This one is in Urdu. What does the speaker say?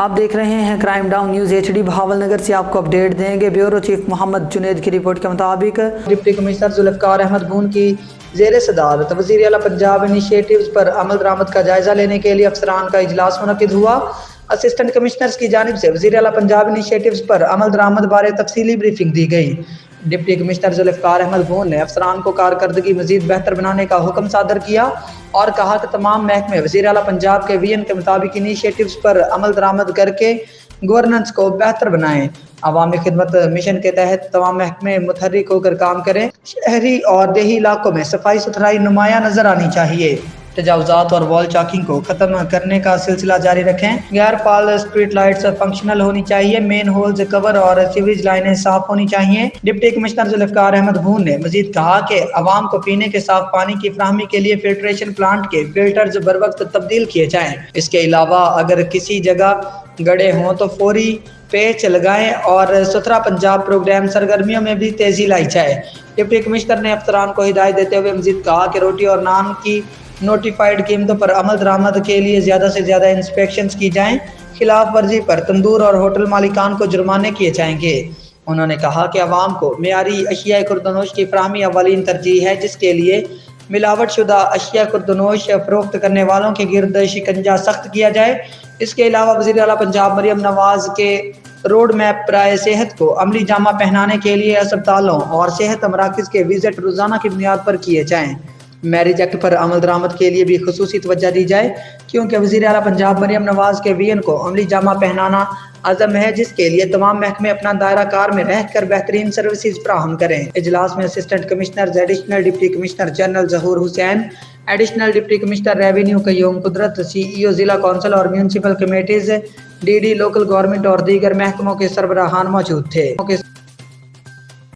آپ دیکھ رہے ہیں crime down news HD Bahawal Nagar سے آپ کو اپڈیٹ دیں گے۔ بیورو چیف محمد جنید کی رپورٹ کے مطابق ڈپٹی کمشنر ذوالفقار احمد بھون کی زیر صدارت وزیر اعلیٰ پنجاب انیشیٹوز پر عمل درآمد کا جائزہ لینے کے لیے افسران کا اجلاس منعقد ہوا۔ اسسٹنٹ کمشنرز کی جانب سے وزیر اعلیٰ پنجاب انیشیٹوز پر عمل درآمد بارے تفصیلی بریفنگ دی گئی۔ ڈپٹی کمشنر ذوالفقار احمد بھون نے افسران کو کارکردگی مزید بہتر بنانے کا حکم صادر کیا اور کہا کہ تمام محکمے وزیر اعلیٰ پنجاب کے ویژن کے مطابق انیشیٹوز پر عمل درآمد کر کے گورننس کو بہتر بنائیں۔ عوامی خدمت مشن کے تحت تمام محکمے متحرک ہو کر کام کریں۔ شہری اور دیہی علاقوں میں صفائی ستھرائی نمایاں نظر آنی چاہیے۔ تجاوزات اور وال چاکنگ کو ختم کرنے کا سلسلہ جاری رکھیں۔ غیر فعال اسٹریٹ لائٹس فنکشنل ہونی چاہیے۔ مین ہولز کور اور سیوریج لائنیں صاف ہونی چاہیے۔ ڈپٹی کمشنر ذوالفقار احمد بھون نے مزید کہا کہ عوام کو پینے کے صاف پانی کی فراہمی کے لیے فلٹریشن پلانٹ کے فلٹرز بروقت تبدیل کیے جائیں۔ اس کے علاوہ اگر کسی جگہ گڑھے ہوں تو فوری پیچ لگائیں اور ستھرا پنجاب پروگرام سرگرمیوں میں بھی تیزی لائی جائے۔ ڈپٹی کمشنر نے افسران کو ہدایت دیتے ہوئے مزید کہا کہ روٹی اور نان کی نوٹیفائڈ قیمتوں پر عمل درآمد کے لیے زیادہ سے زیادہ انسپیکشنز کی جائیں۔ خلاف ورزی پر تندور اور ہوٹل مالکان کو جرمانے کیے جائیں گے۔ انہوں نے کہا کہ عوام کو معیاری اشیاء خوردنوش کی فراہمی اولین ترجیح ہے، جس کے لیے ملاوٹ شدہ اشیاء خوردنوش فروخت کرنے والوں کے گرد شکنجہ سخت کیا جائے۔ اس کے علاوہ وزیر اعلیٰ پنجاب مریم نواز کے روڈ میپ برائے صحت کو عملی جامہ پہنانے کے لیے اسپتالوں اور صحت مراکز کے وزٹ روزانہ کی بنیاد پر کیے جائیں۔ میرج ایکٹ پر عمل درآمد کے لیے بھی خصوصی توجہ دی جائے، کیونکہ وزیر اعلیٰ پنجاب مریم نواز کے ویژن کو عملی جامہ پہنانا عزم ہے، جس کے لیے تمام محکمے اپنا دائرہ کار میں رہ کر بہترین سروسز فراہم کریں۔ اجلاس میں assistant commissioners, additional deputy commissioner general ظہور حسین، ایڈیشنل ڈپٹی کمشنر ریونیو قیوم قدرت، CEO ضلع کونسل اور municipal committees, DD local government اور دیگر محکموں کے سربراہان موجود تھے۔